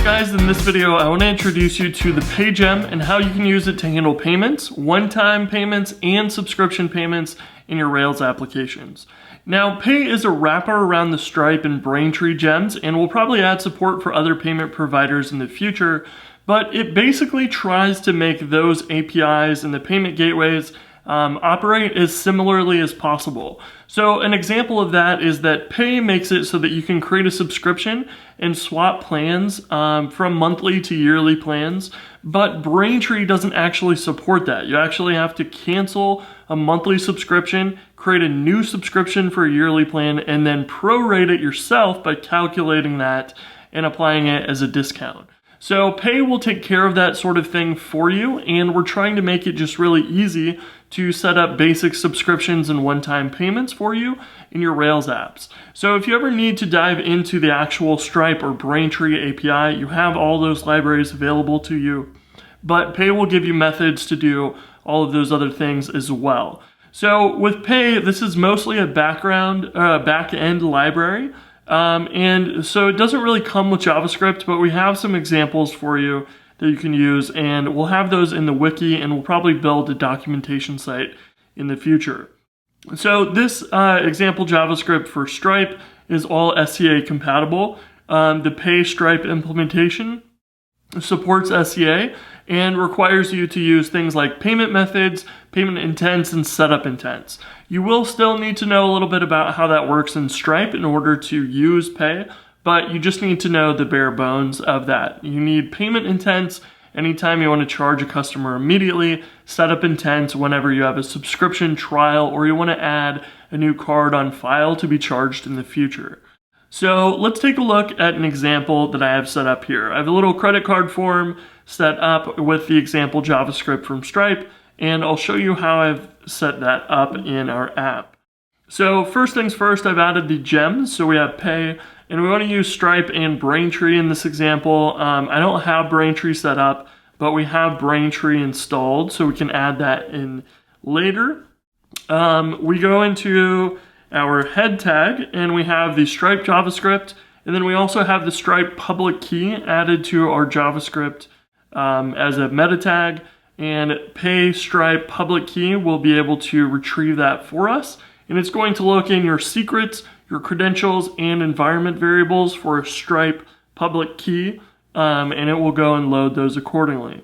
guys, in this video I want to introduce you to the Pay gem and how you can use it to handle payments, one-time payments, and subscription payments in your Rails applications. Now, Pay is a wrapper around the Stripe and Braintree gems and will probably add support for other payment providers in the future, but it basically tries to make those APIs and the payment gateways operate as similarly as possible. So an example of that is that Pay makes it so that you can create a subscription and swap plans from monthly to yearly plans, but Braintree doesn't actually support that. You actually have to cancel a monthly subscription, create a new subscription for a yearly plan, and then prorate it yourself by calculating that and applying it as a discount. So Pay will take care of that sort of thing for you, and we're trying to make it just really easy to set up basic subscriptions and one-time payments for you in your Rails apps. So if you ever need to dive into the actual Stripe or Braintree API, you have all those libraries available to you, but Pay will give you methods to do all of those other things as well. So with Pay, this is mostly a back-end library. And so it doesn't really come with JavaScript, but we have some examples for you that you can use, and we'll have those in the wiki, and we'll probably build a documentation site in the future. So this example JavaScript for Stripe is all SCA compatible. The Pay Stripe implementation supports SCA and requires you to use things like payment methods, payment intents, and setup intents. You will still need to know a little bit about how that works in Stripe in order to use Pay, but you just need to know the bare bones of that. You need payment intents anytime you want to charge a customer immediately, setup intents whenever you have a subscription trial or you want to add a new card on file to be charged in the future. So let's take a look at an example that I have set up here. I have a little credit card form set up with the example JavaScript from Stripe, and I'll show you how I've set that up in our app. So first things first, I've added the gems. So we have Pay, and we want to use Stripe and Braintree in this example. I don't have Braintree set up, but we have Braintree installed, so we can add that in later. We go into our head tag, and we have the Stripe JavaScript, and then we also have the Stripe public key added to our JavaScript as a meta tag, and Pay Stripe public key will be able to retrieve that for us, and it's going to look in your secrets, your credentials, and environment variables for a Stripe public key, and it will go and load those accordingly.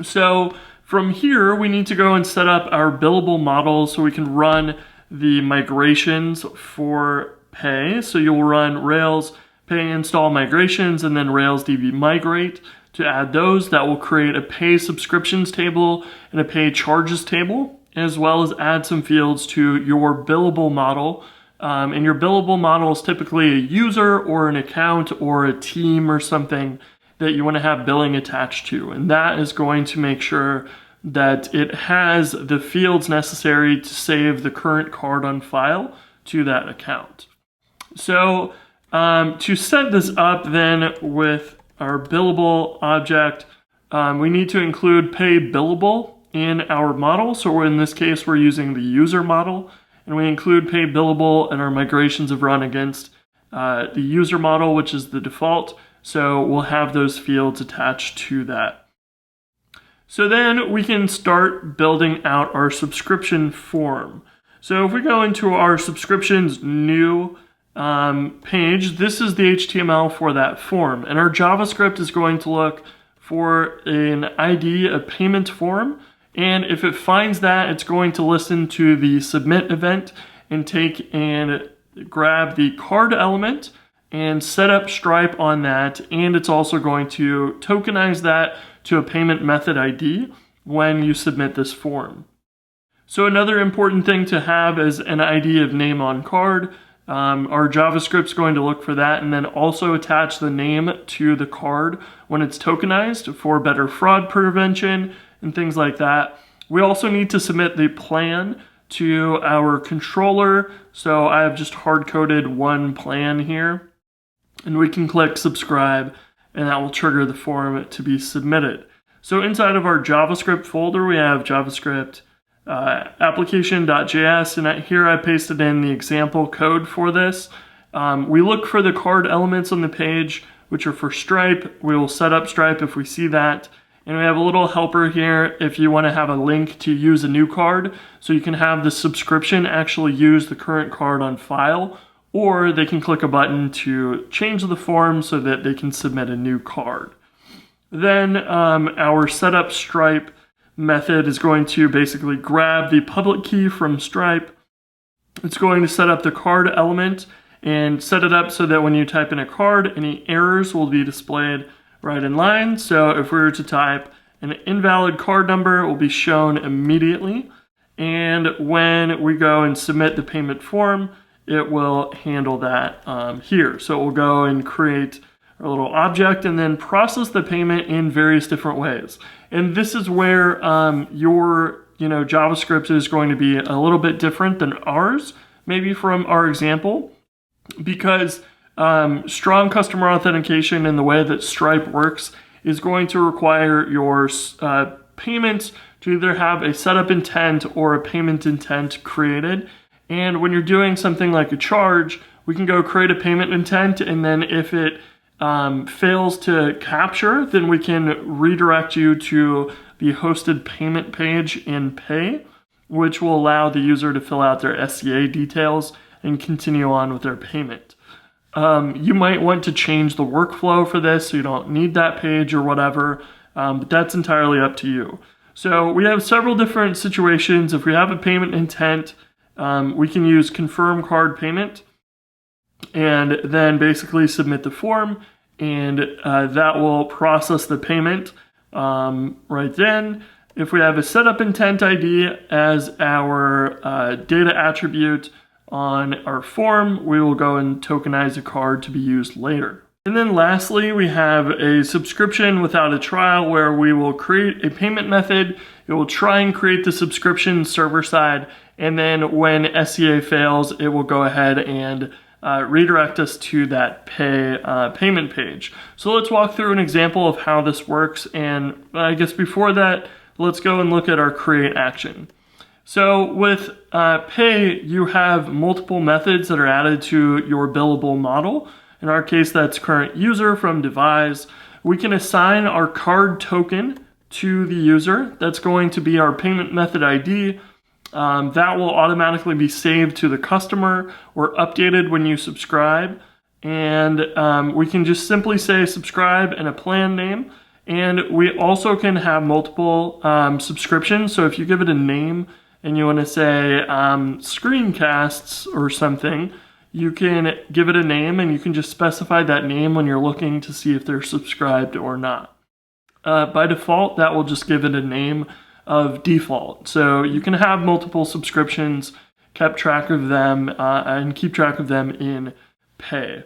So from here, we need to go and set up our billable model so we can run the migrations for Pay. So you'll run Rails Pay install migrations and then Rails DB migrate to add those. That will create a Pay subscriptions table and a Pay charges table, as well as add some fields to your billable model. And your billable model is typically a user or an account or a team or something that you want to have billing attached to. And that is going to make sure that it has the fields necessary to save the current card on file to that account. So to set this up then with our billable object, we need to include Pay Billable in our model. So in this case, we're using the user model, and we include Pay Billable, and our migrations have run against the user model, which is the default. So we'll have those fields attached to that. So then we can start building out our subscription form. So if we go into our subscriptions new page, this is the HTML for that form. And our JavaScript is going to look for an ID, a payment form. And if it finds that, it's going to listen to the submit event and take and grab the card element and set up Stripe on that. And it's also going to tokenize that to a payment method ID when you submit this form. So another important thing to have is an ID of name on card. Our JavaScript's going to look for that and then also attach the name to the card when it's tokenized for better fraud prevention and things like that. We also need to submit the plan to our controller. So I have just hard-coded one plan here, and we can click subscribe, and that will trigger the form to be submitted. So inside of our JavaScript folder, we have JavaScript application.js, and here I pasted in the example code for this. We look for the card elements on the page which are for Stripe. We will set up Stripe if we see that. And we have a little helper here if you want to have a link to use a new card. So you can have the subscription actually use the current card on file, or they can click a button to change the form so that they can submit a new card. Then our setup Stripe method is going to basically grab the public key from Stripe. It's going to set up the card element and set it up so that when you type in a card, any errors will be displayed right in line. So if we were to type an invalid card number, it will be shown immediately. And when we go and submit the payment form, it will handle that here. So it will go and create a little object and then process the payment in various different ways. And this is where your JavaScript is going to be a little bit different than ours, maybe from our example, because strong customer authentication and the way that Stripe works is going to require your payments to either have a setup intent or a payment intent created. And when you're doing something like a charge, we can go create a payment intent, and then if it fails to capture, then we can redirect you to the hosted payment page in Pay, which will allow the user to fill out their SCA details and continue on with their payment. You might want to change the workflow for this so you don't need that page or whatever, but that's entirely up to you. So we have several different situations. If we have a payment intent, we can use confirm card payment and then basically submit the form, and that will process the payment right then. If we have a setup intent ID as our data attribute on our form, we will go and tokenize a card to be used later. And then lastly, we have a subscription without a trial where we will create a payment method. It will try and create the subscription server side, and then when SCA fails, it will go ahead and redirect us to that payment pay. So let's walk through an example of how this works. And I guess before that, let's go and look at our create action. So with Pay, you have multiple methods that are added to your billable model. In our case, that's current user from devise. We can assign our card token to the user. That's going to be our payment method ID. That will automatically be saved to the customer or updated when you subscribe. And we can just simply say subscribe and a plan name. And we also can have multiple subscriptions. So if you give it a name and you want to say screencasts or something, you can give it a name and you can just specify that name when you're looking to see if they're subscribed or not. By default, that will just give it a name of default. So you can have multiple subscriptions, keep track of them, and keep track of them in Pay.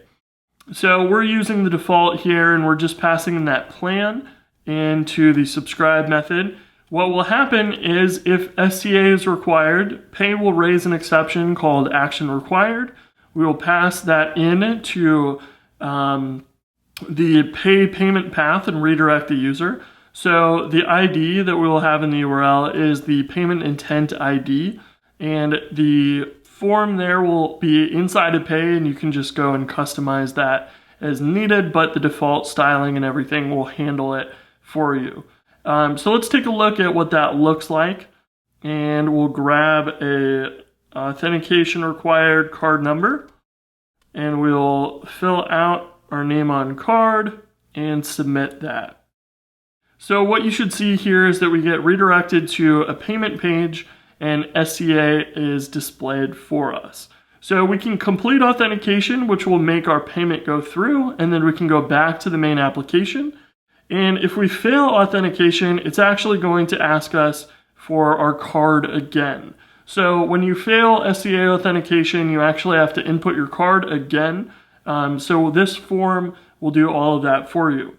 So we're using the default here and we're just passing in that plan into the subscribe method. What will happen is if SCA is required, Pay will raise an exception called action required. We will pass that in to the Pay payment path and redirect the user. So the ID that we will have in the URL is the payment intent ID, and the form there will be inside of Pay, and you can just go and customize that as needed, but the default styling and everything will handle it for you. So let's take a look at what that looks like, and we'll grab a authentication required card number, and we'll fill out our name on card and submit that. So what you should see here is that we get redirected to a payment page and SCA is displayed for us. So we can complete authentication, which will make our payment go through, and then we can go back to the main application. And if we fail authentication, it's actually going to ask us for our card again. So when you fail SCA authentication, you actually have to input your card again. So this form will do all of that for you.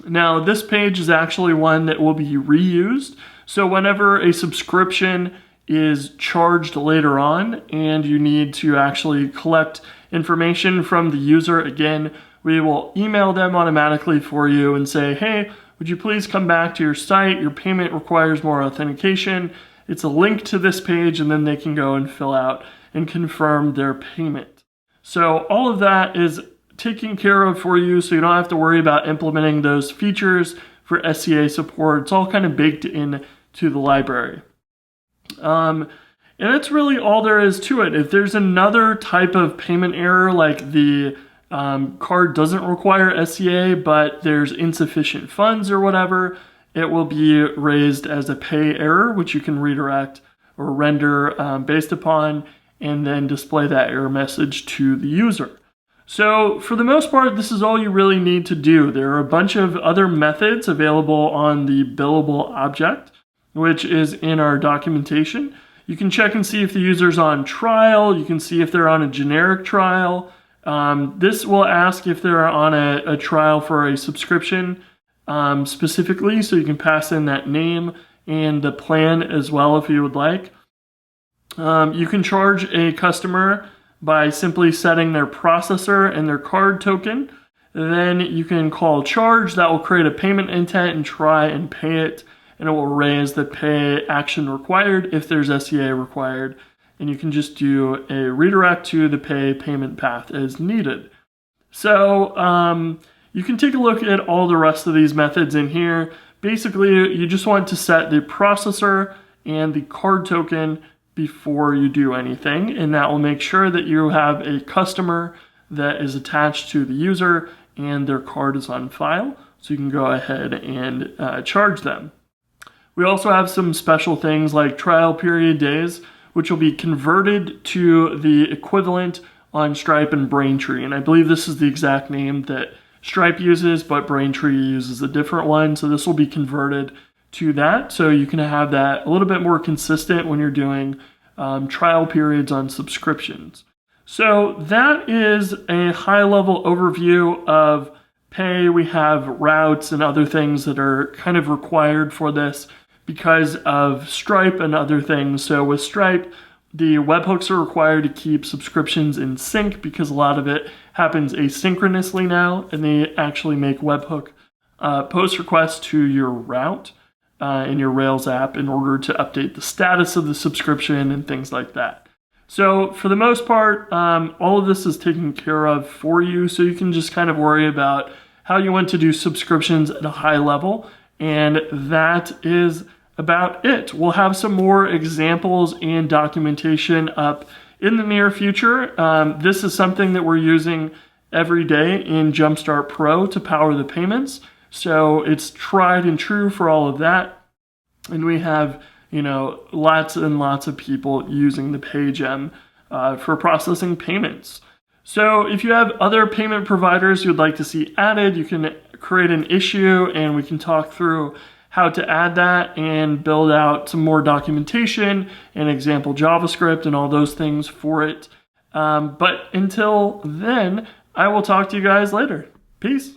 Now, this page is actually one that will be reused. So whenever a subscription is charged later on and you need to actually collect information from the user again, we will email them automatically for you and say, hey, would you please come back to your site? Your payment requires more authentication. It's a link to this page, and then they can go and fill out and confirm their payment. So all of that is taken care of for you, so you don't have to worry about implementing those features for SCA support. It's all kind of baked in to the library. And that's really all there is to it. If there's another type of payment error, like the card doesn't require SCA, but there's insufficient funds or whatever, it will be raised as a pay error, which you can redirect or render based upon, and then display that error message to the user. So for the most part, this is all you really need to do. There are a bunch of other methods available on the Billable object, which is in our documentation. You can check and see if the user's on trial. You can see if they're on a generic trial. This will ask if they're on a trial for a subscription specifically, so you can pass in that name and the plan as well if you would like. You can charge a customer by simply setting their processor and their card token. Then you can call charge. That will create a payment intent and try and pay it, and it will raise the pay action required if there's SCA required. And you can just do a redirect to the pay payment path as needed. So you can take a look at all the rest of these methods in here. Basically, you just want to set the processor and the card token before you do anything, and that will make sure that you have a customer that is attached to the user and their card is on file, so you can go ahead and charge them. We also have some special things like trial period days, which will be converted to the equivalent on Stripe and Braintree, and I believe this is the exact name that Stripe uses, but Braintree uses a different one, so this will be converted to that, so you can have that a little bit more consistent when you're doing trial periods on subscriptions. So that is a high-level overview of pay. We have routes and other things that are kind of required for this because of Stripe and other things. So with Stripe, the webhooks are required to keep subscriptions in sync because a lot of it happens asynchronously now, and they actually make webhook post requests to your route in your Rails app in order to update the status of the subscription and things like that. So for the most part, all of this is taken care of for you, so you can just kind of worry about how you want to do subscriptions at a high level, and that is about it. We'll have some more examples and documentation up in the near future. This is something that we're using every day in Jumpstart Pro to power the payments. So it's tried and true for all of that. And we have, lots and lots of people using the PayGem for processing payments. So if you have other payment providers you'd like to see added, you can create an issue and we can talk through how to add that and build out some more documentation and example JavaScript and all those things for it. But until then, I will talk to you guys later. Peace.